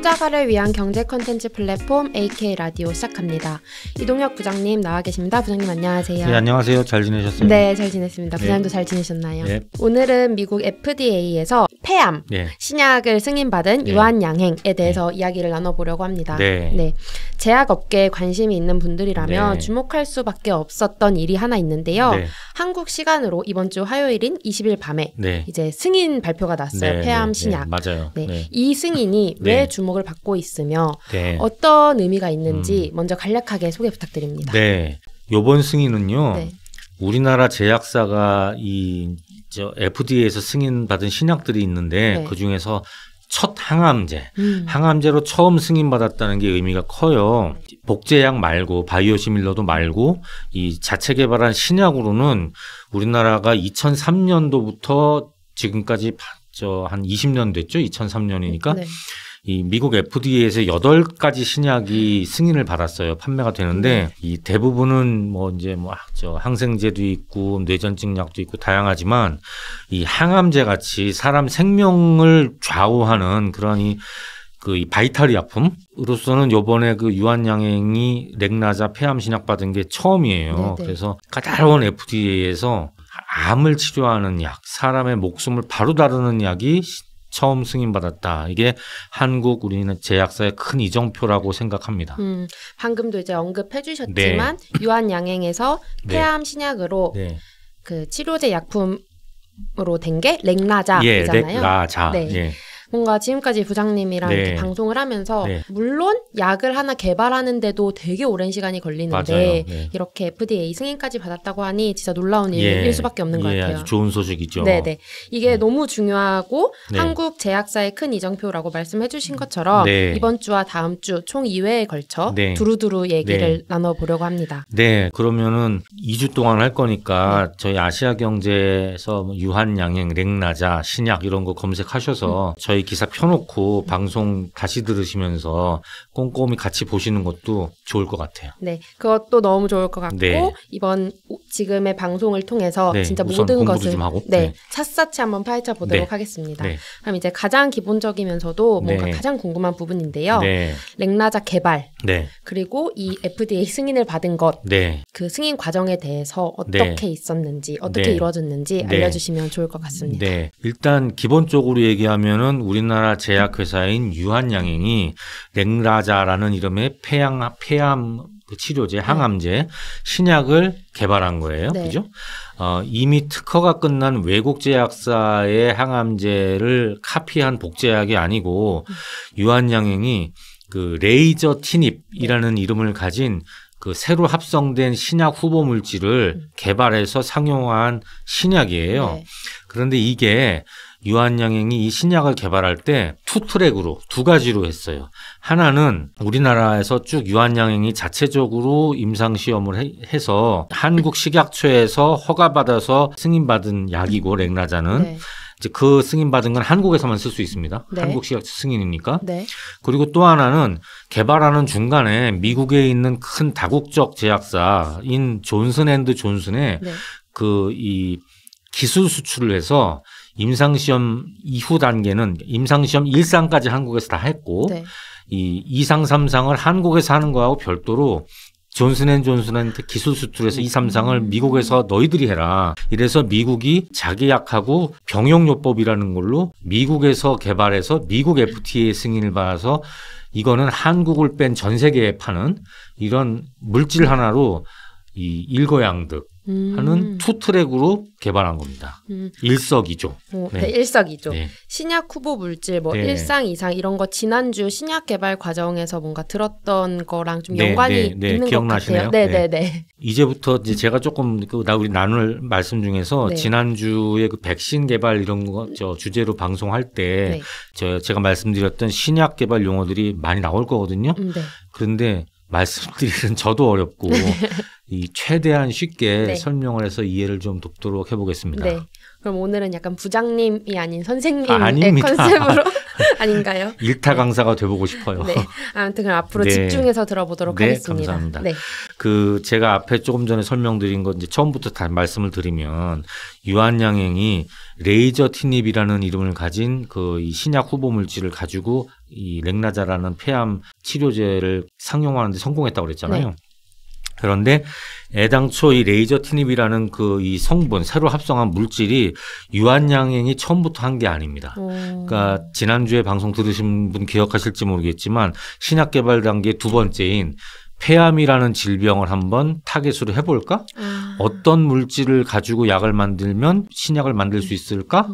투자가를 위한 경제 콘텐츠 플랫폼 AK 라디오 시작합니다. 이동혁 부장님 나와 계십니다. 부장님 안녕하세요. 네, 안녕하세요. 잘 지내셨어요? 네, 잘 지냈습니다. 네. 부장님도 잘 지내셨나요? 네. 오늘은 미국 FDA에서 폐암 신약을 승인받은 유한양행에 대해서 이야기를 나눠보려고 합니다. 네. 제약업계에 관심이 있는 분들이라면 주목할 수밖에 없었던 일이 하나 있는데요. 한국 시간으로 이번 주 화요일인 20일 밤에 이제 승인 발표가 났어요. 폐암 신약. 맞아요. 이 승인이 왜 주목을 받고 있으며 어떤 의미가 있는지 먼저 간략하게 소개 부탁드립니다. 네. 요번 승인은요. 우리나라 제약사가 FDA에서 승인받은 신약들이 있는데 그중에서 첫 항암제로 처음 승인받았다는 게 의미가 커요. 복제약 말고 바이오시밀러도 말고 이 자체 개발한 신약으로는 우리나라가 2003년도부터 지금까지 한 20년 됐죠. 2003년이니까. 이 미국 FDA에서 8가지 신약이 승인을 받았어요. 판매가 되는데 이 대부분은 항생제도 있고 뇌전증 약도 있고 다양하지만 이 항암제 같이 사람 생명을 좌우하는 그런 이 바이탈 약품으로서는 요번에 유한양행이 렉나자 폐암 신약 받은 게 처음이에요. 그래서 까다로운 FDA에서 암을 치료하는 약, 사람의 목숨을 바로 다루는 약이 처음 승인받았다. 이게 한국 우리는 제약사의 큰 이정표라고 생각합니다. 방금도 이제 언급해 주셨지만 유한양행에서 폐암 신약으로 그 치료제 약품으로 된 게 렉나자잖아요. 렉나자. 뭔가 지금까지 부장님이랑 이렇게 방송을 하면서 물론 약을 하나 개발하는데도 되게 오랜 시간이 걸리는데 이렇게 FDA 승인까지 받았다고 하니 진짜 놀라운 일일 수밖에 없는 것 같아요. 아주 좋은 소식이죠. 이게 너무 중요하고 한국 제약사의 큰 이정표라고 말씀해 주신 것처럼 이번 주와 다음 주 총 2회에 걸쳐 두루두루 얘기를 나눠보려고 합니다. 그러면은 2주 동안 할 거니까 저희 아시아경제에서 유한양행, 렉나자, 신약 이런 거 검색하셔서 저희 기사 펴놓고 방송 다시 들으시면서 꼼꼼히 같이 보시는 것도 좋을 것 같아요. 그것도 너무 좋을 것 같고 이번 지금의 방송을 통해서 진짜 모든 것을 좀 하고. 샅샅이 한번 파헤쳐 보도록 하겠습니다. 그럼 이제 가장 기본적이면서도 뭔가 가장 궁금한 부분인데요. 렉나자 개발 그리고 이 FDA 승인을 받은 것 그 승인 과정에 대해서 어떻게 있었는지 어떻게 이루어졌는지 알려주시면 좋을 것 같습니다. 일단 기본적으로 얘기하면은 우리나라 제약회사인 유한양행이 렉나자라는 이름의 폐암 치료제, 항암제, 신약을 개발한 거예요. 그죠? 이미 특허가 끝난 외국 제약사의 항암제를 카피한 복제약이 아니고 유한양행이 레이저 티닙이라는 이름을 가진 새로 합성된 신약 후보 물질을 개발해서 상용화한 신약이에요. 그런데 이게 유한양행이 이 신약을 개발할 때 두 가지로 했어요. 하나는 우리나라에서 쭉 유한양행이 자체적으로 임상시험을 해서 한국 식약처에서 허가받아서 승인받은 약이고 렉나자는 이제 그 승인받은 건 한국에서만 쓸 수 있습니다. 한국 식약처 승인이니까. 그리고 또 하나는 개발하는 중간에 미국에 있는 큰 다국적 제약사인 존슨앤드존슨에 이 기술 수출을 해서 임상시험 이후 단계는 임상시험 1상까지 한국에서 다 했고 이 2상, 3상을 한국에서 하는 거하고 별도로 존슨앤존슨한테 기술 수출해서 2, 3상을 미국에서 너희들이 해라. 이래서 미국이 자기 약하고 병용요법이라는 걸로 미국에서 개발해서 미국 FDA 승인을 받아서 이거는 한국을 뺀 전 세계에 파는 이런 물질 하나로 이 일거양득 하는 투트랙으로 개발한 겁니다. 일석이조. 일석이조. 신약 후보 물질 1상, 2상 이런 거 지난주 신약 개발 과정에서 뭔가 들었던 거랑 좀 연관이 있는 기억나시네요? 것 같아요. 이제부터 이제 제가 조금 우리 나눌 말씀 중에서 지난주에 백신 개발 이런 거 주제로 방송할 때 제가 말씀드렸던 신약 개발 용어들이 많이 나올 거거든요. 그런데 말씀드리는 저도 어렵고 이 최대한 쉽게 설명을 해서 이해를 좀 돕도록 해보겠습니다. 그럼 오늘은 약간 부장님이 아닌 선생님의 컨셉으로 아닌가요? 일타 강사가 돼보고 싶어요. 네. 아무튼 그럼 앞으로 집중해서 들어보도록 하겠습니다. 감사합니다. 네. 제가 앞에 조금 전에 설명드린 거 이제 처음부터 다 말씀을 드리면 유한양행이 레이저 티닙이라는 이름을 가진 이 신약 후보 물질을 가지고 이 렉나자라는 폐암 치료제를 상용화하는 데 성공했다고 그랬잖아요. 네. 그런데 애당초 이 레이저 티닙이라는 이 성분, 새로 합성한 물질이 유한양행이 처음부터 한 게 아닙니다. 그러니까 지난주에 방송 들으신 분 기억하실지 모르겠지만 신약 개발 단계 두 번째인 폐암이라는 질병을 한번 타겟으로 해볼까? 어떤 물질을 가지고 약을 만들면 신약을 만들 수 있을까?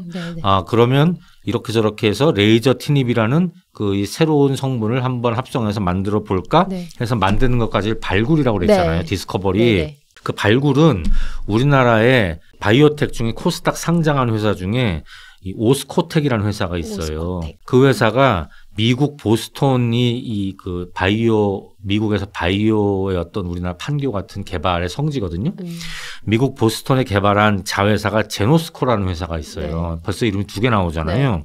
그러면 이렇게 저렇게 해서 레이저 티닙이라는 이 새로운 성분을 한번 합성해서 만들어 볼까? 네. 해서 만드는 것까지 발굴이라고 그랬잖아요. 네. 디스커버리. 네네. 그 발굴은 우리나라의 바이오텍 중에 코스닥 상장한 회사 중에 이 오스코텍이라는 회사가 있어요. 오스코텍. 그 회사가 미국 보스턴이 미국에서 바이오의 어떤 우리나라 판교 같은 개발의 성지거든요. 미국 보스턴에 개발한 자회사가 제노스코라는 회사가 있어요. 네. 벌써 이름이 2개 나오잖아요. 네.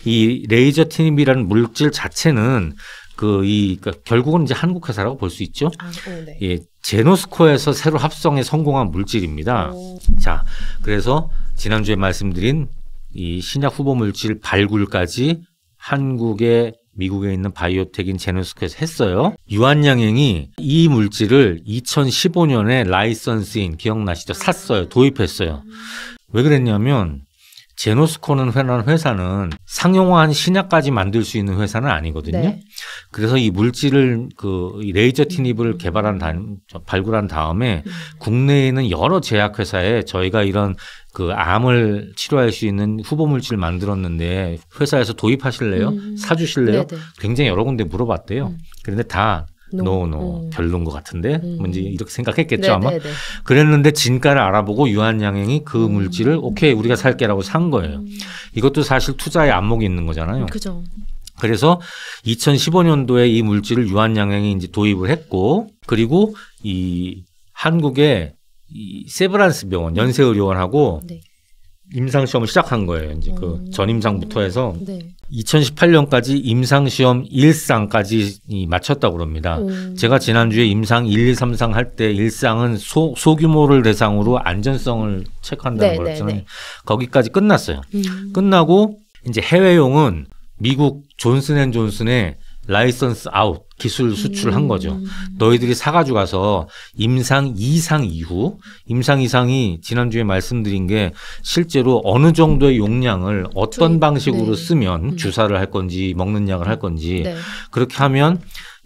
이 레이저 티닙이라는 물질 자체는 그러니까 결국은 이제 한국 회사라고 볼 수 있죠. 네. 예, 제노스코에서 새로 합성에 성공한 물질입니다. 자, 그래서 지난주에 말씀드린 이 신약 후보 물질 발굴까지 한국에 미국에 있는 바이오텍인 제노스코에서 했어요. 유한양행이 이 물질을 2015년에 라이선스인 기억나시죠? 샀어요. 도입했어요. 왜 그랬냐면 제노스코는 회사는 상용화한 신약까지 만들 수 있는 회사는 아니거든요. 네. 그래서 이 물질을 이 레이저 티닙을 발굴한 다음에 국내에 있는 여러 제약회사에 저희가 이런 암을 치료할 수 있는 후보 물질을 만들었는데 회사에서 도입하실래요? 사주실래요? 네네. 굉장히 여러 군데 물어봤대요. 그런데 다 노, 별론 것 같은데 뭔지 이렇게 생각했겠죠. 아마. 그랬는데 진가를 알아보고 유한양행이 그 물질을 오케이 우리가 살게라고 산 거예요. 이것도 사실 투자의 안목이 있는 거잖아요. 그죠. 그래서 2015년도에 이 물질을 유한양행이 이제 도입을 했고, 그리고 이 한국의 이 세브란스 병원 연세의료원하고 네. 임상시험을 시작한 거예요. 이제 전임상부터 해서 2018년까지 임상시험 1상까지 마쳤다고 그럽니다. 제가 지난주에 임상 1, 2, 3상 할 때 1상은 소규모를 대상으로 안전성을 체크한다는 거였잖아요. 거기까지 끝났어요. 끝나고 이제 해외용은 미국 존슨앤존슨의 라이선스 아웃 기술 수출을 한 거죠. 너희들이 사가지고 가서 임상 2상 이후 임상 2상이 지난주에 말씀드린 게 실제로 어느 정도의 용량을 어떤 방식으로 쓰면 주사를 할 건지 먹는 약을 할 건지 그렇게 하면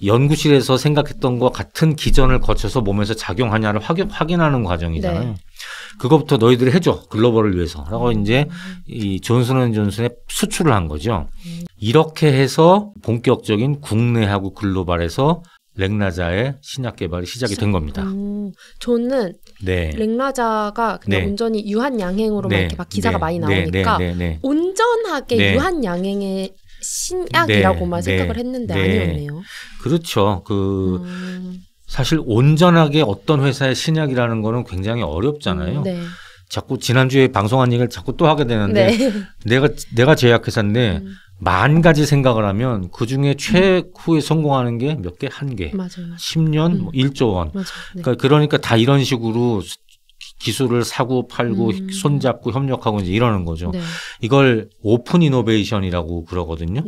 연구실에서 생각했던 것 같은 기전을 거쳐서 몸에서 작용하냐를 확인하는 과정이잖아요. 그것부터 너희들이 해줘 글로벌을 위해서 라고 이제 이 존슨앤존슨에 수출을 한 거죠. 이렇게 해서 본격적인 국내하고 글로벌에서 렉나자의 신약 개발이 시작이 된 겁니다. 저는 렉나자가 그냥 온전히 유한양행으로만 이렇게 막 기사가 많이 나오니까 온전하게 유한양행의 신약이라고만 생각을 했는데 아니었네요. 그렇죠. 사실 온전하게 어떤 회사의 신약이라는 거는 굉장히 어렵잖아요. 자꾸 지난주에 방송한 얘기를 자꾸 또 하게 되는데 내가 제약회사인데 10,000가지 생각을 하면 그중에 최후에 성공하는 게 몇 개? 1개. 맞아요. 10년 1조 원. 그러니까 다 이런 식으로 기술을 사고 팔고 손잡고 협력하고 이제 이러는 거죠. 이걸 오픈 이노베이션이라고 그러거든요.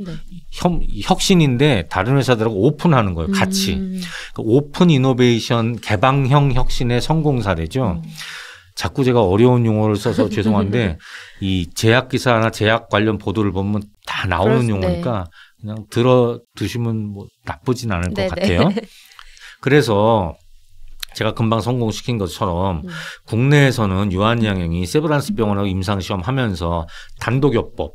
혁신인데 다른 회사들하고 오픈하는 거예요. 같이. 그러니까 오픈 이노베이션 개방형 혁신의 성공 사례죠. 자꾸 제가 어려운 용어를 써서 죄송한데 이 제약 기사나 제약 관련 보도를 보면 다 나오는 용어니까 그냥 들어두시면 뭐 나쁘진 않을 것 같아요. 그래서 제가 금방 성공시킨 것처럼 국내에서는 유한양행이 세브란스 병원하고 임상시험하면서 단독요법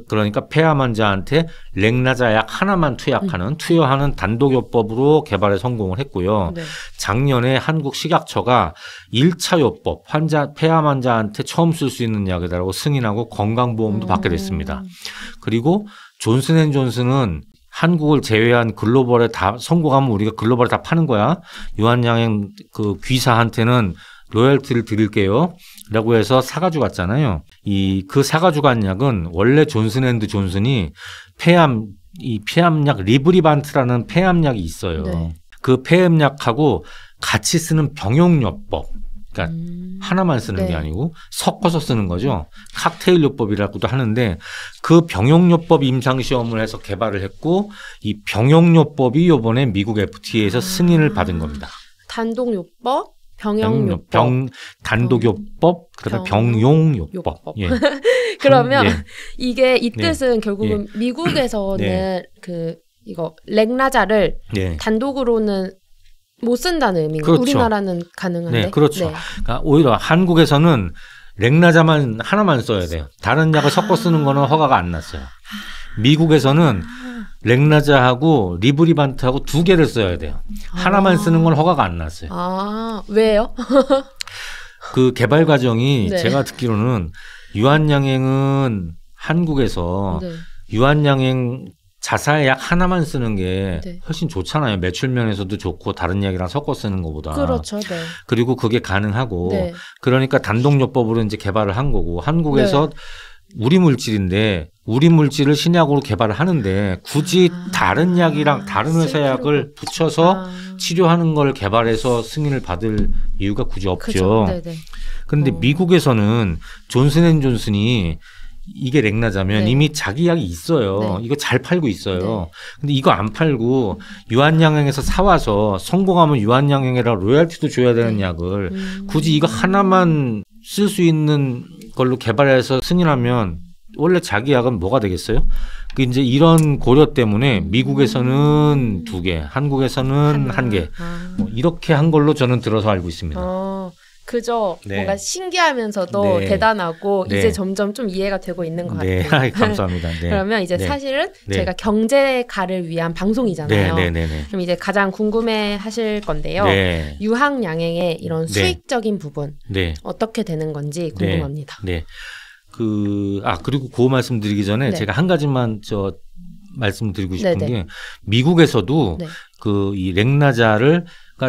그러니까 폐암 환자한테 렉나자 약 하나만 투여하는 단독요법으로 개발에 성공을 했고요. 작년에 한국 식약처가 1차 요법 폐암 환자한테 처음 쓸 수 있는 약이라고 승인하고 건강보험도 받게 됐습니다. 그리고 존슨앤존슨은 한국을 제외한 글로벌에 다 성공하면 우리가 글로벌에 다 파는 거야. 유한양행 그 귀사한테는 로열티를 드릴게요. 라고 해서 사가지고 갔잖아요. 그 사가지고 간 약은 원래 존슨앤드존슨이 폐암약 리브리반트라는 폐암약이 있어요. 네. 그 폐암약하고 같이 쓰는 병용요법. 그러니까 하나만 쓰는 게 아니고 섞어서 쓰는 거죠. 칵테일 요법이라고도 하는데 그 병용요법 임상시험을 해서 개발을 했고 이 병용요법이 이번에 미국 FDA에서 승인을 받은 겁니다. 단독요법? 병용요법, 단독요법, 그다음에 병용요법. 예. 그러면 이게 이 뜻은 결국은 미국에서는 이거 렉나자를 단독으로는 못 쓴다는 의미인가요? 그렇죠. 우리나라는 가능한데. 네, 그렇죠. 그러니까 오히려 한국에서는 렉나자만 하나만 써야 돼요. 다른 약을 섞어 쓰는 거는 허가가 안 났어요. 미국에서는 렉나자하고 리브리반트하고 2개를 써야 돼요. 하나만 쓰는 건 허가가 안 났어요. 왜요? 그 개발 과정이 제가 듣기로는 유한양행은 한국에서 유한양행 자사의 약 하나만 쓰는 게 훨씬 좋잖아요. 매출 면에서도 좋고 다른 약이랑 섞어 쓰는 것보다. 그렇죠. 네. 그리고 그게 가능하고 그러니까 단독요법으로 이제 개발을 한 거고 한국에서 우리 물질인데 우리 물질을 신약으로 개발을 하는데 굳이 다른 약이랑 다른 회사 약을 붙여서 치료하는 걸 개발해서 승인을 받을 이유가 굳이 없죠. 그런데 미국에서는 존슨앤존슨이 이게 렉나자면 이미 자기 약이 있어요. 이거 잘 팔고 있어요. 근데 이거 안 팔고 유한양행에서 사와서 성공하면 유한양행이라 로열티도 줘야 되는 약을 굳이 이거 하나만 쓸 수 있는 걸로 개발해서 승인하면 원래 자기 약은 뭐가 되겠어요? 이제 이런 고려 때문에 미국에서는 2개, 한국에서는 1개 이렇게 한 걸로 저는 들어서 알고 있습니다. 그죠. 뭔가 신기하면서도 대단하고 이제 점점 좀 이해가 되고 있는 것 같아요. 감사합니다. 그러면 이제 사실은 제가 경제가를 위한 방송이잖아요. 그럼 이제 가장 궁금해하실 건데요. 유한양행의 이런 수익적인 부분 어떻게 되는 건지 궁금합니다. 그리고 그 말씀드리기 전에 제가 한 가지만 말씀드리고 싶은 게 미국에서도 이 렉나자를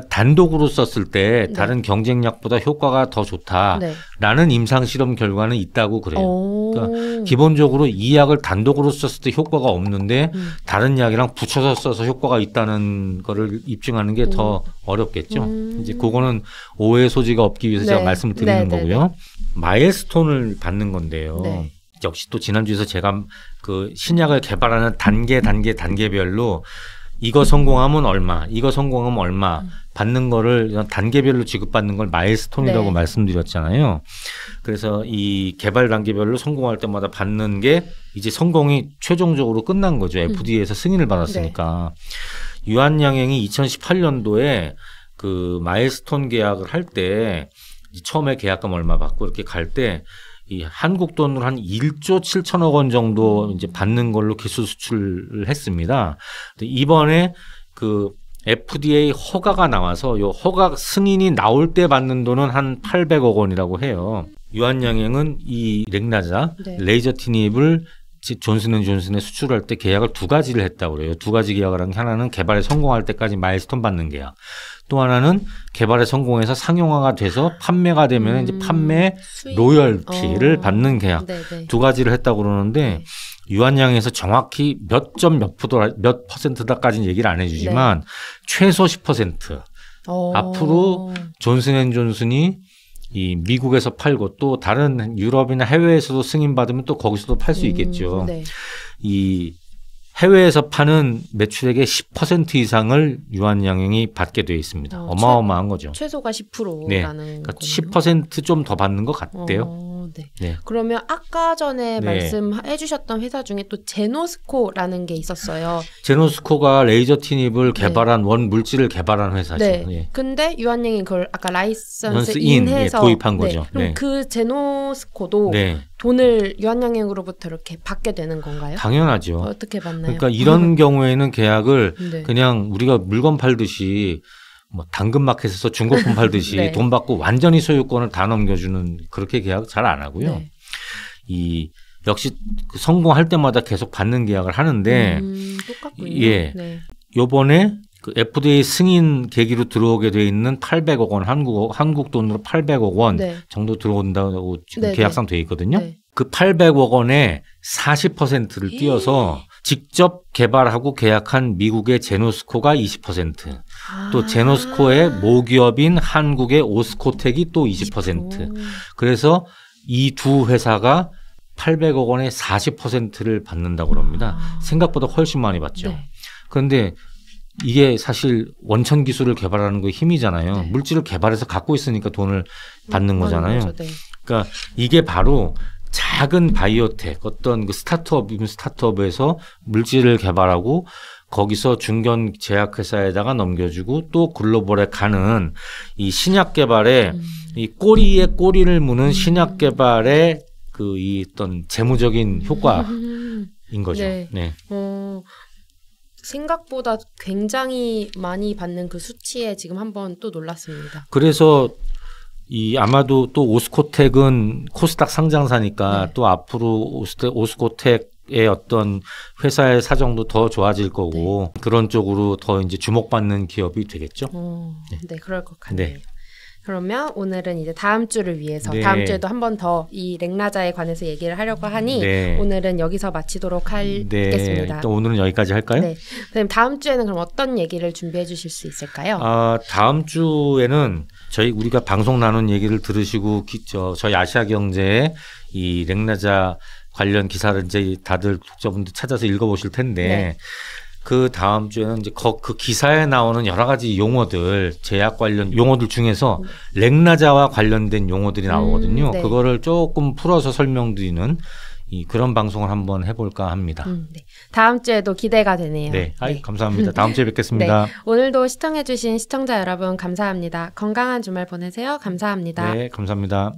단독으로 썼을 때 다른 경쟁약보다 효과가 더 좋다라는 임상실험 결과는 있다고 그래요. 그러니까 기본적으로 이 약을 단독으로 썼을 때 효과가 없는데 다른 약이랑 붙여서 써서 효과가 있다는 거를 입증하는 게 더 어렵겠죠. 이제 그거는 오해 소지가 없기 위해서 제가 말씀을 드리는 거고요. 마일스톤을 받는 건데요. 역시 또 지난주에서 제가 그 신약을 개발하는 단계별로 이거 성공하면 얼마, 이거 성공하면 얼마 받는 거를 단계별로 지급받는 걸 마일스톤이라고 말씀드렸잖아요. 그래서 이 개발 단계별로 성공할 때마다 받는 게 이제 성공이 최종적으로 끝난 거죠. FDA에서 승인을 받았으니까. 유한양행이 2018년도에 그 마일스톤 계약을 할 때 처음에 계약금 얼마 받고 이렇게 갈 때 이 한국 돈으로 한 1조 7천억 원 정도 이제 받는 걸로 기술 수출을 했습니다. 이번에 그 FDA 허가가 나와서 요 허가 승인이 나올 때 받는 돈은 한 800억 원이라고 해요. 유한양행은 이 렉나자, 레이저티닙을 존슨앤존슨에 수출할 때 계약을 2가지를 했다고 그래요. 2가지 계약을 한 게 하나는 개발에 성공할 때까지 마일스톤 받는 계약. 또 하나는 개발에 성공해서 상용화가 돼서 판매가 되면 이제 판매 로열티를 받는 계약. 2가지를 했다고 그러는데 유한양에서 정확히 몇 %다까지는 얘기를 안 해주지만 최소 10%. 앞으로 존슨앤존슨이 이 미국에서 팔고 또 다른 유럽이나 해외에서도 승인받으면 또 거기서도 팔 수 있겠죠. 이 해외에서 파는 매출액의 10% 이상을 유한양행이 받게 되어 있습니다. 어마어마한 거죠. 최소가 10%라는 그러니까 10% 좀 더 받는 것 같대요. 그러면 아까 전에 말씀해 주셨던 회사 중에 또 제노스코라는 게 있었어요. 제노스코가 레이저티닙을 개발한 원 물질을 개발한 회사죠. 근데 유한양행이 그걸 아까 라이선스 인해서 도입한 거죠. 그럼 그 제노스코도 돈을 유한양행으로부터 이렇게 받게 되는 건가요? 당연하죠. 어떻게 받나요? 그러니까 이런 경우에는 계약을 그냥 우리가 물건 팔듯이 뭐 당근마켓에서 중고품 팔듯이 돈 받고 완전히 소유권을 다 넘겨주는 그렇게 계약 잘 안 하고요. 이 역시 성공할 때마다 계속 받는 계약을 하는데 똑같군요. 요번에 그 FDA 승인 계기로 들어오게 돼 있는 800억 원 한국 돈으로 800억 원 네. 정도 들어온다고 지금 네, 계약상 돼 있거든요. 네. 그 800억 원의 40%를 띄어서 직접 개발하고 계약한 미국의 제노스코가 20%, 또 제노스코의 모기업인 한국의 오스코텍이 또 20%. 그래서 이 두 회사가 800억 원의 40%를 받는다고 합니다. 생각보다 훨씬 많이 받죠. 네. 그런데 이게 사실 원천 기술을 개발하는 거 힘이잖아요. 네. 물질을 개발해서 갖고 있으니까 돈을 받는 거잖아요. 네. 그러니까 이게 바로 작은 바이오텍 어떤 그 스타트업에서 물질을 개발하고 거기서 중견 제약회사에다가 넘겨주고 또 글로벌에 가는 이 신약 개발에 이 꼬리에 꼬리를 무는 신약 개발의 그 이 어떤 재무적인 효과인 거죠. 네. 네. 생각보다 굉장히 많이 받는 그 수치에 지금 한번 또 놀랐습니다. 그래서 이 아마도 또 오스코텍은 코스닥 상장사니까 네. 또 앞으로 오스코텍의 어떤 회사의 사정도 더 좋아질 거고 네. 그런 쪽으로 더 이제 주목받는 기업이 되겠죠. 네, 그럴 것 같네요. 네. 그러면 오늘은 이제 다음 주를 위해서 네. 다음 주에도 한 번 더 이 렉나자에 관해서 얘기를 하려고 하니 네. 오늘은 여기서 마치도록 하겠습니다. 또 오늘은 여기까지 할까요? 네. 그럼 다음 주에는 그럼 어떤 얘기를 준비해 주실 수 있을까요? 다음 주에는 우리가 방송 나눈 얘기를 들으시고 저희 아시아경제의 이 렉나자 관련 기사를 이제 다들 독자분들 찾아서 읽어보실 텐데 네. 그 다음 주에는 이제 그 기사에 나오는 여러 가지 용어들, 제약 관련 용어들 중에서 렉나자와 관련된 용어들이 나오거든요. 네. 그거를 조금 풀어서 설명드리는 그런 방송을 한번 해볼까 합니다. 네. 다음 주에도 기대가 되네요. 네, 감사합니다. 다음 주에 뵙겠습니다. 네. 오늘도 시청해주신 시청자 여러분 감사합니다. 건강한 주말 보내세요. 감사합니다. 네, 감사합니다.